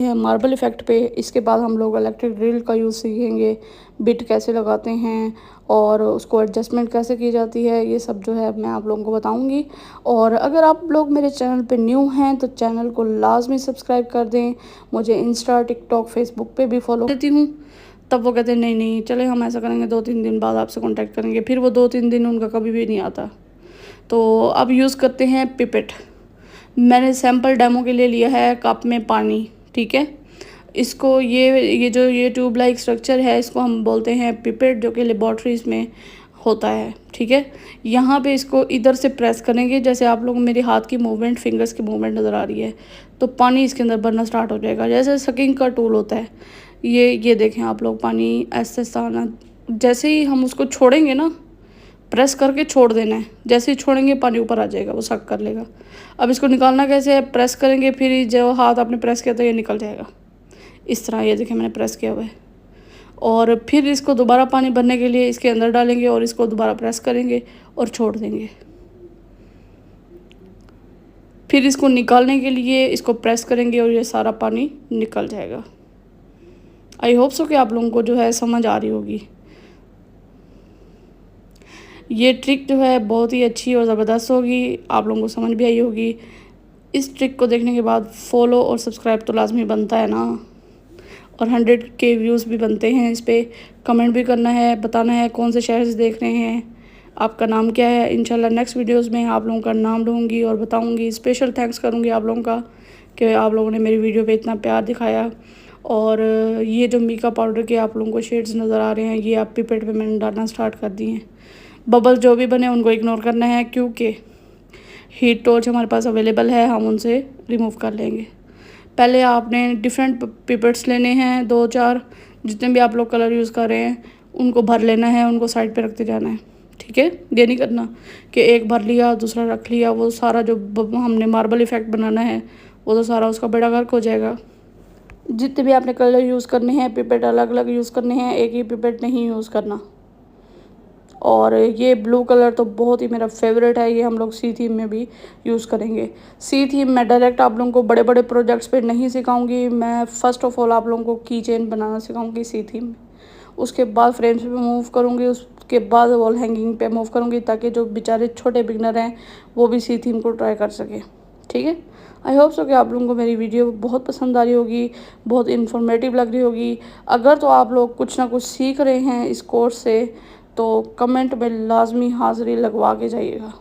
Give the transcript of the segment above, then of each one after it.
है marble effect पे। इसके बाद हम लोग इलेक्ट्रिक ड्रिल का यूज़ सीखेंगे, बिट कैसे लगाते हैं और उसको एडजस्टमेंट कैसे की जाती है, ये सब जो है मैं आप लोगों को बताऊंगी। और अगर आप लोग मेरे चैनल पे न्यू हैं तो चैनल को लाजमी सब्सक्राइब कर दें। मुझे इंस्टा, टिकटॉक, फेसबुक पे भी फॉलो करती हूँ। तब वो कहते हैं नहीं नहीं चले हम ऐसा करेंगे, 2-3 दिन बाद आपसे कॉन्टैक्ट करेंगे, फिर वो 2-3 दिन उनका कभी भी नहीं आता। तो अब यूज़ करते हैं पिपेट। मैंने सैम्पल डेमो के लिए लिया है कप में पानी, ठीक है। इसको ये ट्यूब लाइक स्ट्रक्चर है, इसको हम बोलते हैं पिपेट, जो कि लेबॉर्ट्रीज़ में होता है, ठीक है। यहाँ पे इसको इधर से प्रेस करेंगे, जैसे आप लोग मेरे हाथ की मूवमेंट, फिंगर्स की मूवमेंट नज़र आ रही है, तो पानी इसके अंदर भरना स्टार्ट हो जाएगा, जैसे सकिंग का टूल होता है। ये देखें आप लोग, पानी ऐसे आना, जैसे ही हम उसको छोड़ेंगे ना, प्रेस करके छोड़ देना है, जैसे ही छोड़ेंगे पानी ऊपर आ जाएगा, वो सक कर लेगा। अब इसको निकालना कैसे है, प्रेस करेंगे, फिर जो हाथ आपने प्रेस किया तो ये निकल जाएगा इस तरह। ये देखिए मैंने प्रेस किया हुआ है। और फिर इसको दोबारा पानी भरने के लिए इसके अंदर डालेंगे और इसको दोबारा प्रेस करेंगे और छोड़ देंगे। फिर इसको निकालने के लिए इसको प्रेस करेंगे और ये सारा पानी निकल जाएगा। आई होप सो कि आप लोगों को जो है समझ आ रही होगी। ये ट्रिक जो है बहुत ही अच्छी और ज़बरदस्त होगी, आप लोगों को समझ भी आई होगी। इस ट्रिक को देखने के बाद फॉलो और सब्सक्राइब तो लाजमी बनता है ना, और 100K व्यूज़ भी बनते हैं इस पर। कमेंट भी करना है, बताना है कौन से शहर से देख रहे हैं, आपका नाम क्या है। इंशाल्लाह नेक्स्ट वीडियोस में आप लोगों का नाम लूँगी और बताऊँगी। स्पेशल थैंक्स करूँगी आप लोगों का कि आप लोगों ने मेरी वीडियो पे इतना प्यार दिखाया। और ये जो मीका पाउडर के आप लोगों को शेड्स नज़र आ रहे हैं, ये आप पिपेट पे मैंने डालना स्टार्ट कर दिए हैं। बबल जो भी बने उनको इग्नोर करना है, क्योंकि हीट टॉर्च हमारे पास अवेलेबल है, हम उनसे रिमूव कर लेंगे। पहले आपने डिफरेंट पिपेट्स लेने हैं, 2-4, जितने भी आप लोग कलर यूज़ कर रहे हैं उनको भर लेना है, उनको साइड पे रखते जाना है, ठीक है। ये नहीं करना कि एक भर लिया दूसरा रख लिया, वो सारा जो हमने मार्बल इफ़ेक्ट बनाना है वो तो सारा उसका बेड़ा गर्क हो जाएगा। जितने भी आपने कलर यूज़ करने हैं, पिपेट अलग अलग यूज़ करने हैं, एक ही पिपेट नहीं यूज़ करना। और ये ब्लू कलर तो बहुत ही मेरा फेवरेट है, ये हम लोग सी थीम में भी यूज़ करेंगे। सी थीम मैं डायरेक्ट आप लोगों को बड़े बड़े प्रोजेक्ट्स पे नहीं सिखाऊंगी, मैं फ़र्स्ट ऑफ ऑल आप लोगों को की चेन बनाना सिखाऊंगी सी थीम में। उसके बाद फ्रेम्स पे मूव करूँगी, उसके बाद वॉल हैंगिंग पे मूव करूँगी, ताकि जो बेचारे छोटे बिगनर हैं वो भी सी थीम को ट्राई कर सकें, ठीक है। आई होप सो कि आप लोगों को मेरी वीडियो बहुत पसंद आ रही होगी, बहुत इन्फॉर्मेटिव लग रही होगी। अगर तो आप लोग कुछ ना कुछ सीख रहे हैं इस कोर्स से तो कमेंट में लाजमी हाज़िरी लगवा के जाइएगा।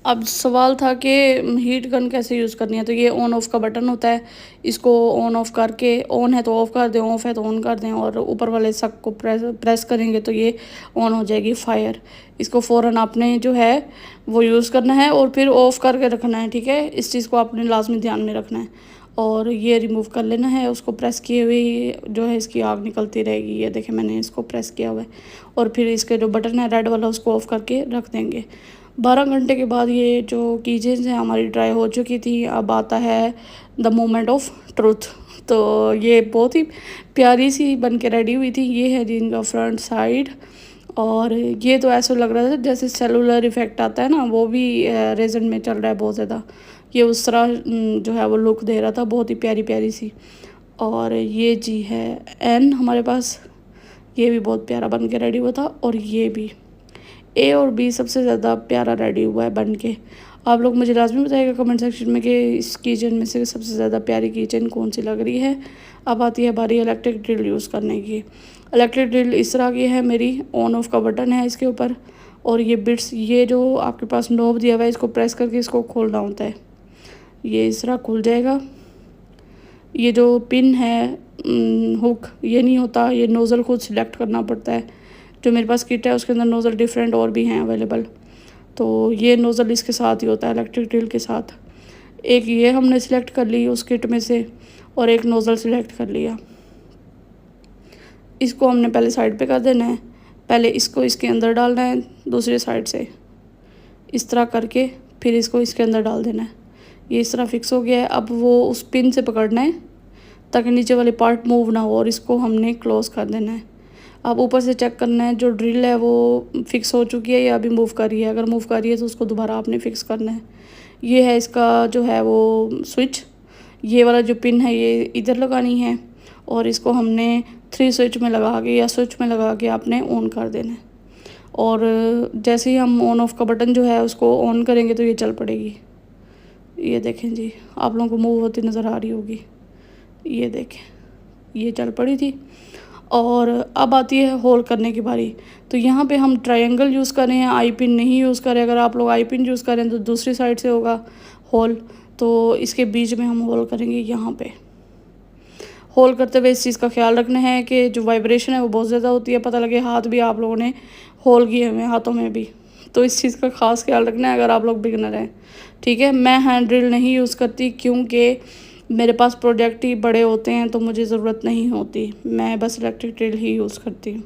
अब सवाल था कि हीट गन कैसे यूज़ करनी है। तो ये ऑन ऑफ का बटन होता है, इसको ऑन ऑफ करके, ऑन है तो ऑफ़ कर दें, ऑफ़ है तो ऑन कर दें, और ऊपर वाले सक को प्रेस करेंगे तो ये ऑन हो जाएगी फायर। इसको फ़ौरन आपने जो है वो यूज़ करना है और फिर ऑफ़ करके रखना है, ठीक है। इस चीज़ को आपने लाजमी ध्यान में रखना है। और ये रिमूव कर लेना है, उसको प्रेस किए हुए ही जो है इसकी आग निकलती रहेगी। ये देखें, मैंने इसको प्रेस किया हुआ है। और फिर इसके जो बटन है रेड वाला, उसको ऑफ़ करके रख देंगे। 12 घंटे के बाद ये जो कीचेन्स हैं हमारी ड्राई हो चुकी थी। अब आता है द मोमेंट ऑफ ट्रुथ। तो ये बहुत ही प्यारी सी बन के रेडी हुई थी। ये है जी इनका फ्रंट साइड, और ये तो ऐसा लग रहा था जैसे सेलुलर इफ़ेक्ट आता है ना, वो भी रेज़न में चल रहा है बहुत ज़्यादा। ये उस तरह जो है वो लुक दे रहा था, बहुत ही प्यारी प्यारी सी। और ये जी है एन हमारे पास, ये भी बहुत प्यारा बन के रेडी हुआ था। और ये भी ए और बी सबसे ज़्यादा प्यारा रेडी हुआ है बन के। आप लोग मुझे लाजमी बताइएगा कमेंट सेक्शन में कि इस किचन में से सबसे ज़्यादा प्यारी किचन कौन सी लग रही है। अब आती है बारी इलेक्ट्रिक ड्रिल यूज़ करने की। इलेक्ट्रिक ड्रिल इस तरह की है मेरी, ऑन ऑफ का बटन है इसके ऊपर, और ये बिट्स, ये जो आपके पास नोब दिया हुआ है, इसको प्रेस करके इसको खोलना होता है। ये इस तरह खुल जाएगा। ये जो पिन है हुक, ये नहीं होता, ये नोज़ल खुद सिलेक्ट करना पड़ता है। जो मेरे पास किट है उसके अंदर नोज़ल डिफरेंट और भी हैं अवेलेबल। तो ये नोज़ल इसके साथ ही होता है इलेक्ट्रिक ड्रिल के साथ। एक ये हमने सिलेक्ट कर ली उस किट में से, और एक नोज़ल सिलेक्ट कर लिया। इसको हमने पहले साइड पे कर देना है। पहले इसको इसके अंदर डालना है दूसरी साइड से, इस तरह करके फिर इसको इसके अंदर डाल देना है। ये इस तरह फिक्स हो गया है। अब वो उस पिन से पकड़ना है ताकि नीचे वाले पार्ट मूव ना हो, और इसको हमने क्लोज़ कर देना है। अब ऊपर से चेक करना है जो ड्रिल है वो फिक्स हो चुकी है या अभी मूव कर रही है। अगर मूव कर रही है तो उसको दोबारा आपने फिक्स करना है। ये है इसका जो है वो स्विच, ये वाला जो पिन है ये इधर लगानी है, और इसको हमने 3 स्विच में लगा के या स्विच में लगा के आपने ऑन कर देना है। और जैसे ही हम ऑन ऑफ का बटन जो है उसको ऑन करेंगे तो ये चल पड़ेगी। ये देखें जी, आप लोगों को मूव होती नज़र आ रही होगी। ये देखें, ये चल पड़ी थी। और अब आती है होल करने की बारी। तो यहाँ पे हम ट्रायंगल यूज़ कर रहे हैं, आई पिन नहीं यूज़ करें। अगर आप लोग आई पिन यूज़ करें तो दूसरी साइड से होगा होल। तो इसके बीच में हम होल करेंगे। यहाँ पे होल करते हुए इस चीज़ का ख्याल रखना है कि जो वाइब्रेशन है वो बहुत ज़्यादा होती है। पता लगे हाथ भी आप लोगों ने होल किए हुए हाथों में भी, तो इस चीज़ का ख़ास ख्याल रखना है अगर आप लोग बिगनर हैं, ठीक है। मैं हैंड ड्रिल नहीं यूज़ करती क्योंकि मेरे पास प्रोजेक्ट ही बड़े होते हैं, तो मुझे ज़रूरत नहीं होती। मैं बस इलेक्ट्रिक ड्रिल ही यूज़ करती हूँ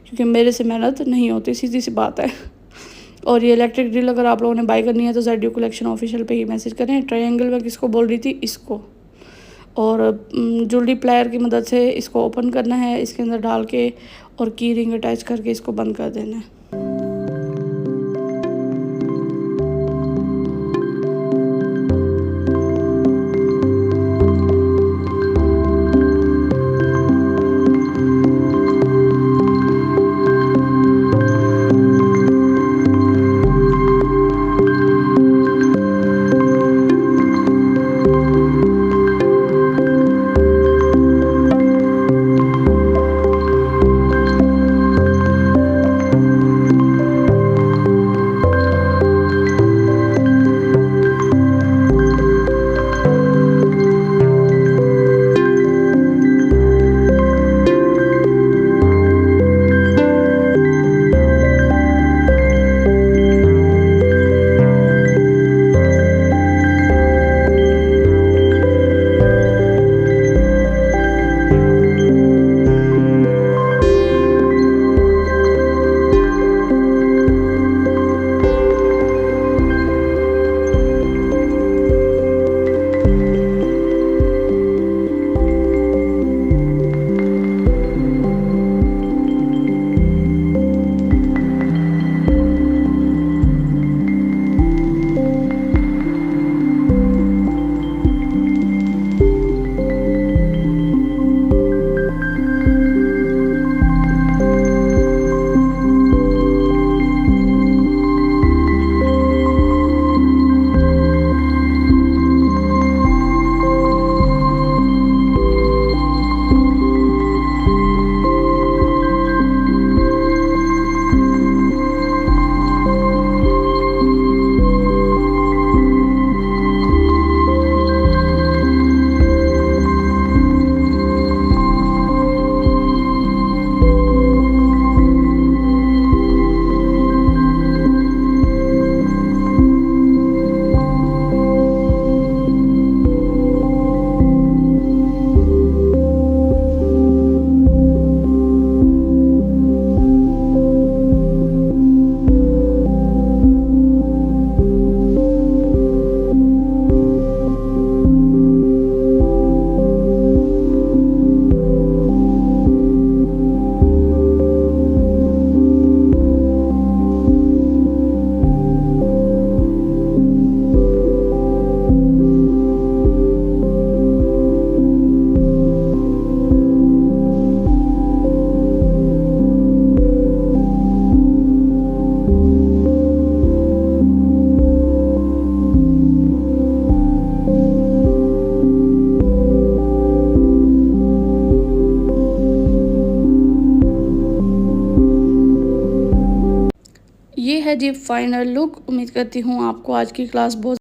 क्योंकि मेरे से मेहनत नहीं होती, सीधी सी बात है। और ये इलेक्ट्रिक ड्रिल अगर आप लोगों ने बाई करनी है तो ZU कलेक्शन ऑफिशियल पे ही मैसेज करें। ट्रायंगल में किसको बोल रही थी, इसको। और ज्वेलरी प्लायर की मदद से इसको ओपन करना है, इसके अंदर डाल के, और की रिंग अटैच करके इसको बंद कर देना है। Final look. उम्मीद करती हूँ आपको आज की क्लास बहुत